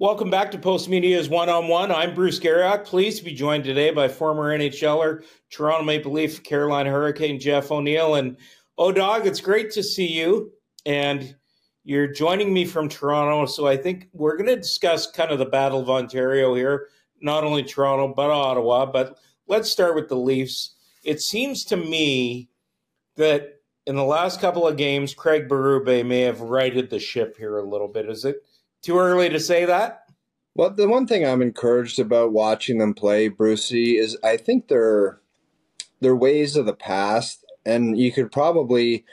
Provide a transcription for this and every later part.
Welcome back to Post Media's One-on-One. I'm Bruce Garrioch, pleased to be joined today by former NHLer, Toronto Maple Leaf, Carolina Hurricane, Jeff O'Neill. And, Dog, it's great to see you. And you're joining me from Toronto, so I think we're going to discuss kind of the Battle of Ontario here, not only Toronto, but Ottawa. But let's start with the Leafs. It seems to me that in the last couple of games, Craig Berube may have righted the ship here a little bit. Is it too early to say that? Well, the one thing I'm encouraged about watching them play, Brucey, is I think they're ways of the past, and you could probably,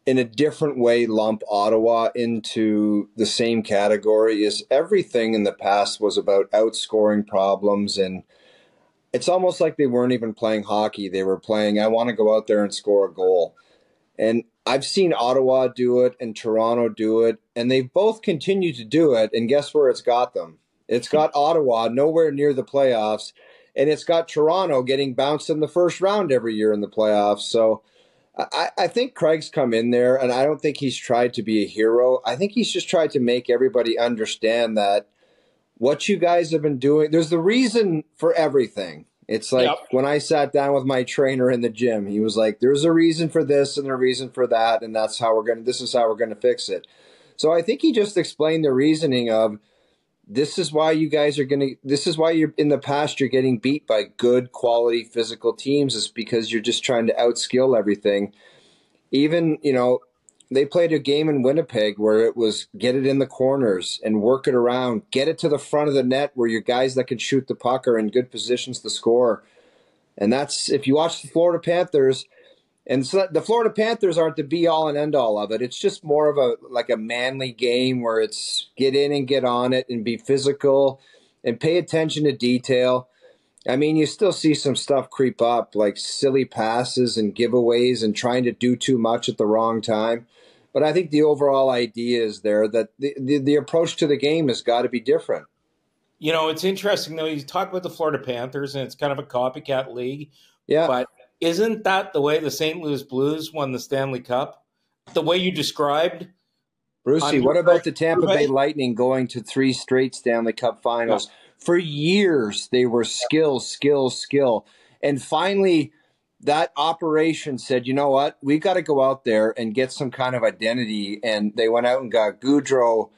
in a different way, lump Ottawa into the same category. Is everything in the past was about outscoring problems, and it's almost like they weren't even playing hockey. They were playing, I want to go out there and score a goal. And I've seen Ottawa do it and Toronto do it, and they've both continued to do it, and guess where it's got them? It's got Ottawa nowhere near the playoffs, and it's got Toronto getting bounced in the first round every year in the playoffs. So I think Craig's come in there, and I don't think he's tried to be a hero. I think he's just tried to make everybody understand that what you guys have been doing, there's the reason for everything. It's like when I sat down with my trainer in the gym, he was like, there's a reason for this and a reason for that, and this is how we're going to fix it. So I think he just explained the reasoning of this is why you're in the past you're getting beat by good quality physical teams, is because you're just trying to outskill everything. Even, they played a game in Winnipeg where it was get it in the corners and work it around, get it to the front of the net where your guys that can shoot the puck are in good positions to score. And that's, if you watch the Florida Panthers, and so the Florida Panthers aren't the be-all and end-all of it. It's just more of a manly game where it's get in and get on it and be physical and pay attention to detail. I mean, you still see some stuff creep up, like silly passes and giveaways and trying to do too much at the wrong time. But I think the overall idea is there that the approach to the game has got to be different. It's interesting, though. You talk about the Florida Panthers, and it's kind of a copycat league. Yeah. But isn't that the way the St. Louis Blues won the Stanley Cup? The way you described? Brucey, what about the Tampa Bay Lightning going to 3 straight Stanley Cup finals? Yeah. For years, they were skill. And finally, that operation said, you know what? We've got to go out there and get some kind of identity. And they went out and got Goudreau,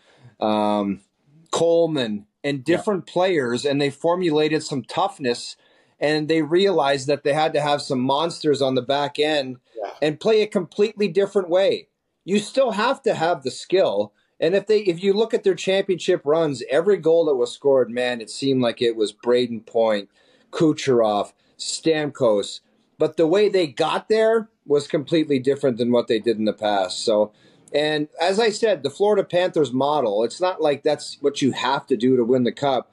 Coleman, and different players, and they formulated some toughness, and they realized that they had to have some monsters on the back end and play a completely different way. You still have to have the skill. And if you look at their championship runs, every goal that was scored, man, it seemed like it was Braden Point, Kucherov, Stamkos. But the way they got there was completely different than what they did in the past. So, and as I said, the Florida Panthers model, it's not like that's what you have to do to win the Cup.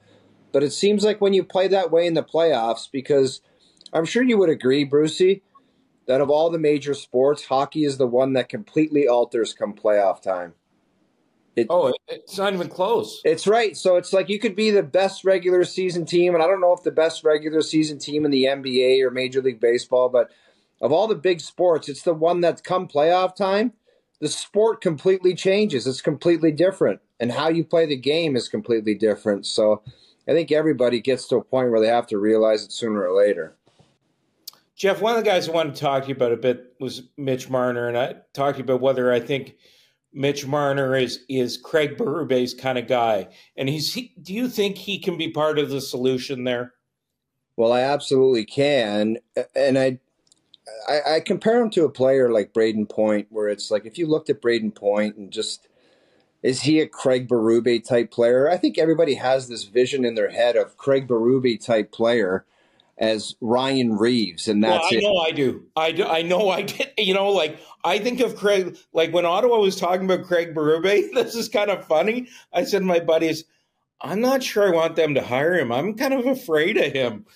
But it seems like when you play that way in the playoffs, because I'm sure you would agree, Brucey, that of all the major sports, hockey is the one that completely alters come playoff time. It's not even close. It's right. So it's like you could be the best regular season team, and I don't know if the best regular season team in the NBA or Major League Baseball, but of all the big sports, it's the one that's come playoff time, the sport completely changes. It's completely different, and how you play the game is completely different. So I think everybody gets to a point where they have to realize it sooner or later. Jeff, one of the guys I wanted to talk to you about a bit was Mitch Marner, and I talked to you about whether I think Mitch Marner is Craig Berube's kind of guy. And do you think he can be part of the solution there? Well, I absolutely can. And I compare him to a player like Braden Point, where it's like if you looked at Braden Point and just, is he a Craig Berube type player? I think everybody has this vision in their head of Craig Berube type player as Ryan Reeves, and that's it. I know I do. I know I did. I think of Craig, like when Ottawa was talking about Craig Berube, this is kind of funny. I said to my buddies, I'm not sure I want them to hire him. I'm kind of afraid of him.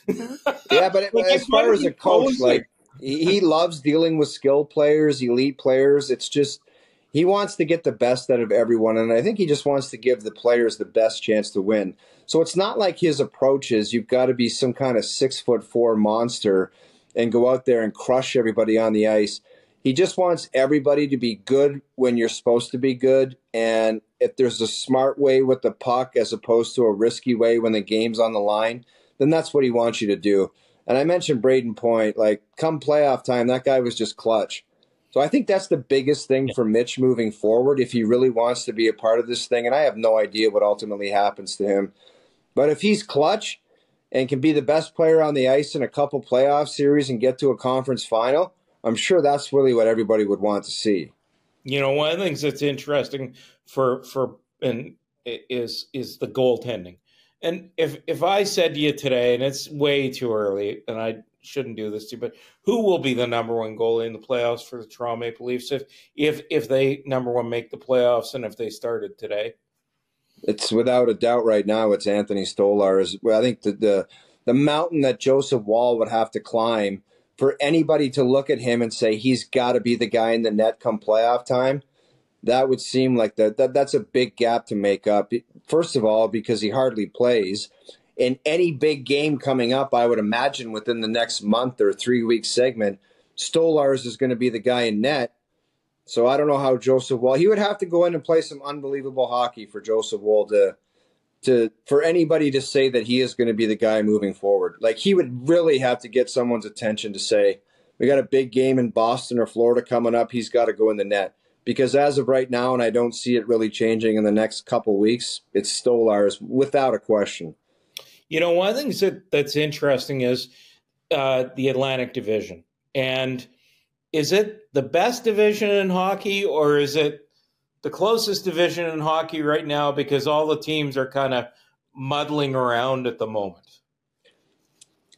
Yeah, but as far as a coach, he loves dealing with skilled players, elite players. It's just he wants to get the best out of everyone, and I think he just wants to give the players the best chance to win. So it's not like his approach is you've got to be some kind of 6'4" monster and go out there and crush everybody on the ice. He just wants everybody to be good when you're supposed to be good And if there's a smart way with the puck as opposed to a risky way when the game's on the line, then that's what he wants you to do. And I mentioned Braden Point, like come playoff time, that guy was just clutch. So I think that's the biggest thing for Mitch moving forward if he really wants to be a part of this thing. And I have no idea what ultimately happens to him. But if he's clutch and can be the best player on the ice in a couple playoff series and get to a conference final, I'm sure that's really what everybody would want to see. You know, one of the things that's interesting is the goaltending. And if I said to you today, and it's way too early, and I shouldn't do this to you, but who will be the number one goalie in the playoffs for the Toronto Maple Leafs if they number one make the playoffs and if they started today? It's without a doubt right now. It's Anthony Stolar. I think the mountain that Joseph Woll would have to climb for anybody to look at him and say he's got to be the guy in the net come playoff time. That would seem like that's a big gap to make up. First of all, because he hardly plays. In any big game coming up, I would imagine within the next month or 3-week segment, Stolarz is going to be the guy in net. So I don't know how Joseph Woll, he would have to go in and play some unbelievable hockey for Joseph Woll for anybody to say that he is going to be the guy moving forward. Like he would really have to get someone's attention to say, we got a big game in Boston or Florida coming up. He's got to go in the net. Because as of right now, and I don't see it really changing in the next couple weeks, it's Stolarz without a question. You know, one of the things that's interesting is the Atlantic Division. And is it the best division in hockey, or is it the closest division in hockey right now because all the teams are kind of muddling around at the moment?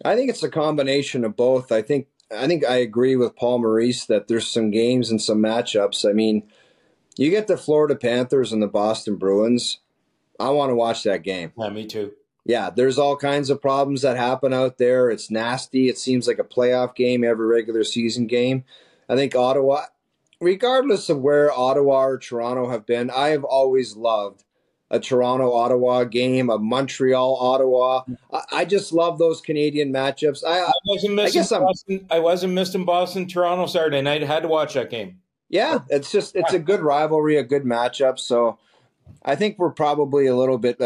I think it's a combination of both. I think I agree with Paul Maurice that there's some games and some matchups. I mean, you get the Florida Panthers and the Boston Bruins. I want to watch that game. Yeah, me too. Yeah, there's all kinds of problems that happen out there. It's nasty. It seems like a playoff game, every regular season game. I think Ottawa, regardless of where Ottawa or Toronto have been, I have always loved a Toronto-Ottawa game, a Montreal-Ottawa. I just love those Canadian matchups. I wasn't missing Boston, Toronto Saturday night. I had to watch that game. Yeah, it's a good rivalry, a good matchup. So I think we're probably a little bit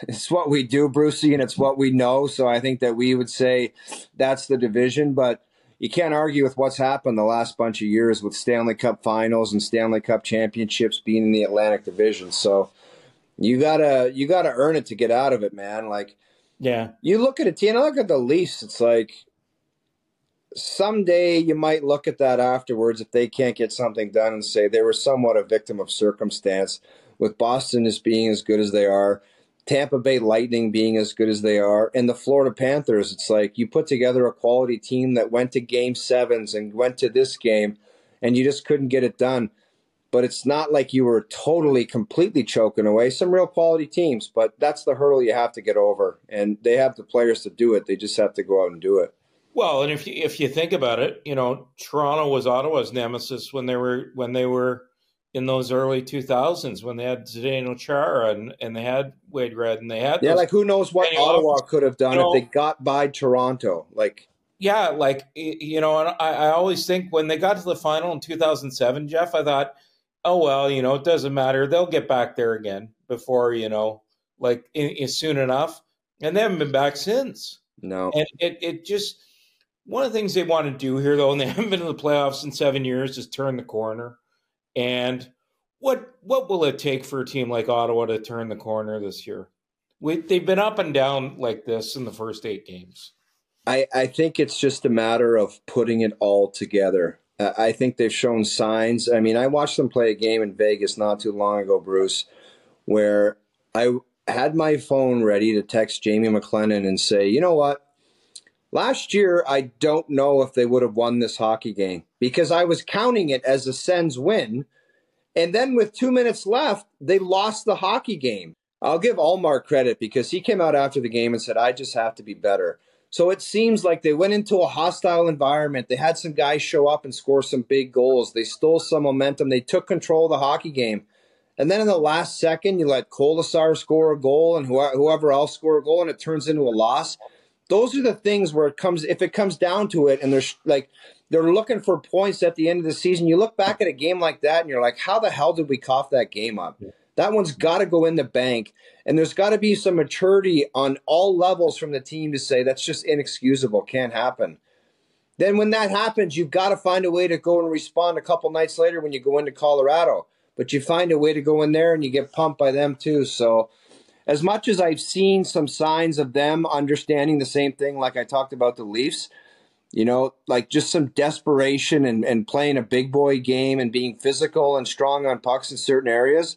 it's what we do, Brucey, and it's what we know. So I think that we would say that's the division, but you can't argue with what's happened the last bunch of years with Stanley Cup finals and Stanley Cup championships being in the Atlantic Division. So you gotta earn it to get out of it, man. Like, yeah, you look at it, and I look at the Leafs. It's like someday you might look at that afterwards if they can't get something done and say they were somewhat a victim of circumstance. With Boston as being as good as they are, Tampa Bay Lightning being as good as they are, and the Florida Panthers, it's like you put together a quality team that went to game sevens and went to this game, and you just couldn't get it done. But it's not like you were totally, completely choking away. Some real quality teams, but that's the hurdle you have to get over, and they have the players to do it. They just have to go out and do it. Well, and if you think about it, you know, Toronto was Ottawa's nemesis when they were in those early 2000s when they had Zdeno Chara and they had Wade Red and they had like who knows what Ottawa could have done if they got by Toronto. Like, yeah, like, you know, and I always think when they got to the final in 2007, Jeff, I thought, oh, well, you know, it doesn't matter. They'll get back there again before, you know, like soon enough. And they haven't been back since. No. And it just, one of the things they want to do here, though, and they haven't been in the playoffs in 7 years, is turn the corner. And what will it take for a team like Ottawa to turn the corner this year? They've been up and down like this in the first 8 games. I think it's just a matter of putting it all together. I think they've shown signs. I mean, I watched them play a game in Vegas not too long ago, Bruce, where I had my phone ready to text Jamie McLennan and say, you know what? Last year, I don't know if they would have won this hockey game because I was counting it as a Sens win. And then with 2 minutes left, they lost the hockey game. I'll give Allmark credit because he came out after the game and said, I just have to be better. So it seems like they went into a hostile environment. They had some guys show up and score some big goals. They stole some momentum. They took control of the hockey game. And then in the last second, you let Kolasar score a goal and whoever else score a goal, and it turns into a loss. Those are the things where if it comes down to it, and there's like they're looking for points at the end of the season. You look back at a game like that and you're like, how the hell did we cough that game up? That one's got to go in the bank. And there's got to be some maturity on all levels from the team to say that's just inexcusable, can't happen. Then when that happens, you've got to find a way to go and respond a couple nights later when you go into Colorado. But you find a way to go in there and you get pumped by them too. So as much as I've seen some signs of them understanding the same thing, like I talked about the Leafs, you know, like just some desperation and playing a big boy game and being physical and strong on pucks in certain areas,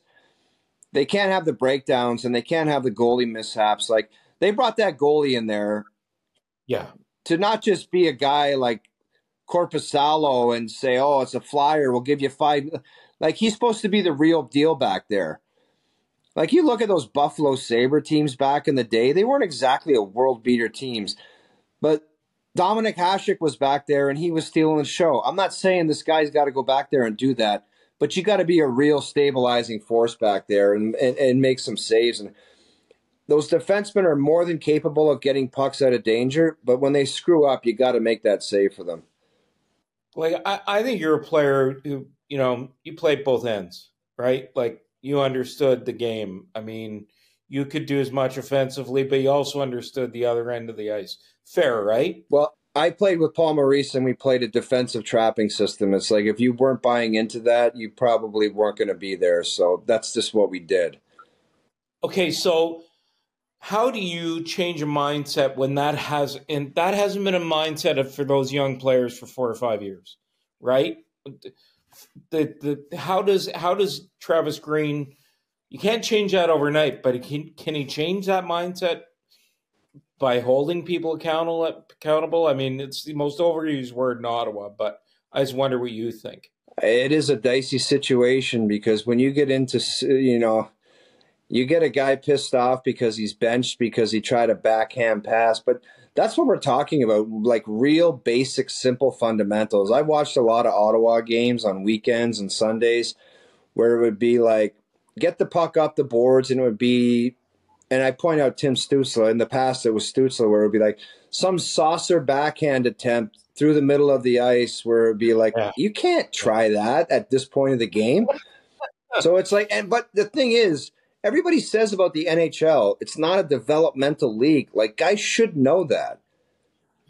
they can't have the breakdowns and they can't have the goalie mishaps. Like they brought that goalie in there. Yeah. To not just be a guy like Corpusalo and say, oh, it's a flyer, we'll give you 5. Like he's supposed to be the real deal back there. Like you look at those Buffalo Sabre teams back in the day, they weren't exactly a world beater teams. But Dominic Hasek was back there and he was stealing the show. I'm not saying this guy's got to go back there and do that, but you got to be a real stabilizing force back there and make some saves. And those defensemen are more than capable of getting pucks out of danger, but when they screw up, you got to make that save for them. Like, I think you're a player who, you know, you played both ends, right? Like, you understood the game. I mean, you could do as much offensively, but you also understood the other end of the ice. Fair, right? Well, I played with Paul Maurice, and we played a defensive trapping system. It's like if you weren't buying into that, you probably weren't going to be there. So that's just what we did. Okay, so how do you change a mindset when that hasn't been a mindset for those young players for 4 or 5 years, right? How does Travis Green? You can't change that overnight, but can he change that mindset by holding people accountable? I mean, it's the most overused word in Ottawa, but I just wonder what you think. It is a dicey situation because when you get into, you know, you get a guy pissed off because he's benched because he tried a backhand pass. But that's what we're talking about, like real basic, simple fundamentals. I watched a lot of Ottawa games on weekends and Sundays where it would be like, get the puck up the boards, and it would be, and I point out Tim Stützle. In the past, it was Stützle, where it would be like some saucer backhand attempt through the middle of the ice where it would be like, you can't try that at this point of the game. So it's like, but the thing is, everybody says about the NHL, it's not a developmental league. Like, guys should know that.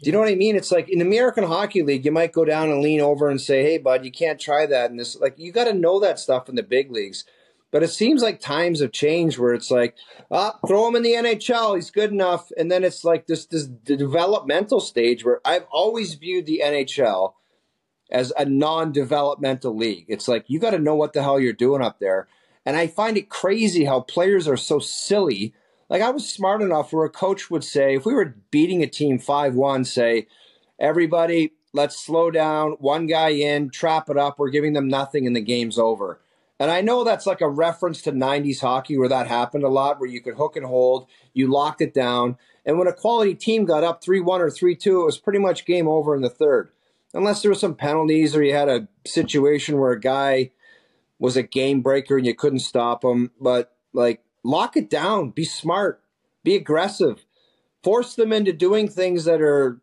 Do you know what I mean? It's like in the American Hockey League, you might go down and lean over and say, hey, bud, you can't try that. And this, like, you got to know that stuff in the big leagues. But it seems like times have changed where it's like, throw him in the NHL, he's good enough. And then it's like this developmental stage where I've always viewed the NHL as a non-developmental league. It's like, you got to know what the hell you're doing up there. And I find it crazy how players are so silly. Like, I was smart enough where a coach would say, if we were beating a team 5-1, say, everybody, let's slow down, one guy in, trap it up, we're giving them nothing, and the game's over. And I know that's like a reference to 90s hockey where that happened a lot, where you could hook and hold, you locked it down. And when a quality team got up 3-1 or 3-2, it was pretty much game over in the third. Unless there were some penalties or you had a situation where a guy was a game breaker and you couldn't stop him. But, like, lock it down. Be smart. Be aggressive. Force them into doing things that are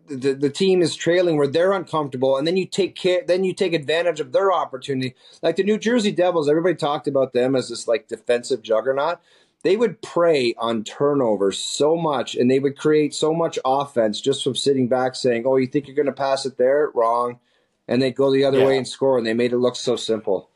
the team is trailing where they're uncomfortable, and then you take advantage of their opportunity. Like the New Jersey Devils, everybody talked about them as this like defensive juggernaut. They would prey on turnovers so much, and they would create so much offense just from sitting back saying, oh, you think you're going to pass it there? Wrong. And they'd go the other way and score, and they made it look so simple.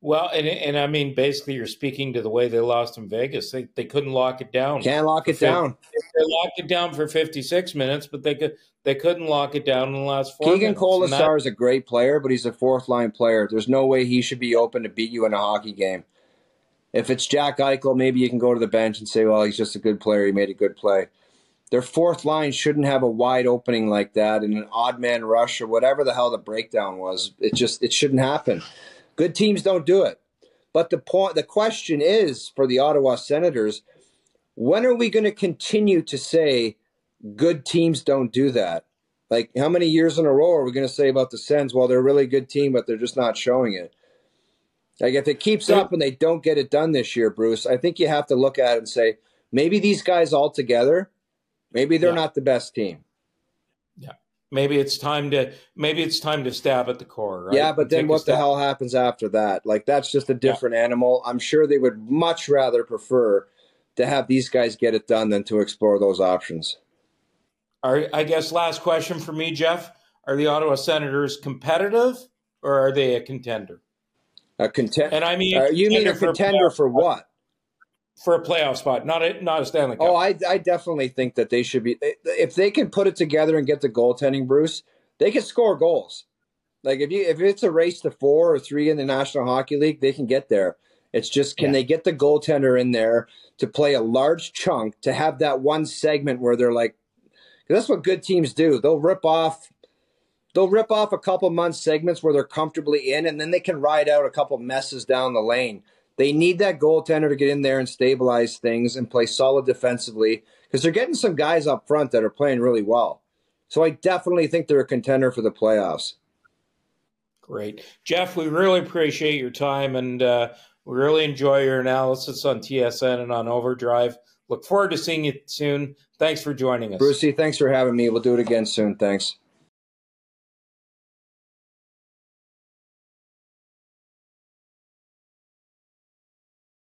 Well, and I mean, basically, you're speaking to the way they lost in Vegas. They couldn't lock it down. Can't lock it down. They locked it down for 56 minutes, but they couldn't lock it down in the last 4 Keegan minutes. Colasar is a great player, but he's a fourth-line player. There's no way he should be open to beat you in a hockey game. If it's Jack Eichel, maybe you can go to the bench and say, well, he's just a good player. He made a good play. Their fourth line shouldn't have a wide opening like that in an odd man rush or whatever the hell the breakdown was. It shouldn't happen. Good teams don't do it. But the question is for the Ottawa Senators, when are we going to continue to say good teams don't do that? Like, how many years in a row are we going to say about the Sens, well, they're a really good team, but they're just not showing it? Like, if it keeps up and they don't get it done this year, Bruce, I think you have to look at it and say, maybe these guys all together, maybe they're not the best team. Yeah. maybe it's time to stab at the core, right? Yeah, but then what the hell happens after that? Like, that's just a different animal. I'm sure they would much rather prefer to have these guys get it done than to explore those options. I guess last question for me, Jeff. Are the Ottawa Senators competitive, or are they a contender? A contender? And I mean, you mean a contender for what? For a playoff spot, not a Stanley Cup. Oh, I definitely think that they should be. If they can put it together and get the goaltending, Bruce, they can score goals. Like, if it's a race to 4 or 3 in the National Hockey League, they can get there. It's just, can they get the goaltender in there to play a large chunk, to have that one segment where they're like, because that's what good teams do. They'll rip off a couple months segments where they're comfortably in, and then they can ride out a couple messes down the lane. They need that goaltender to get in there and stabilize things and play solid defensively, because they're getting some guys up front that are playing really well. So I definitely think they're a contender for the playoffs. Great. Jeff, we really appreciate your time, and we really enjoy your analysis on TSN and on OverDrive. Look forward to seeing you soon. Thanks for joining us. Brucey, thanks for having me. We'll do it again soon. Thanks.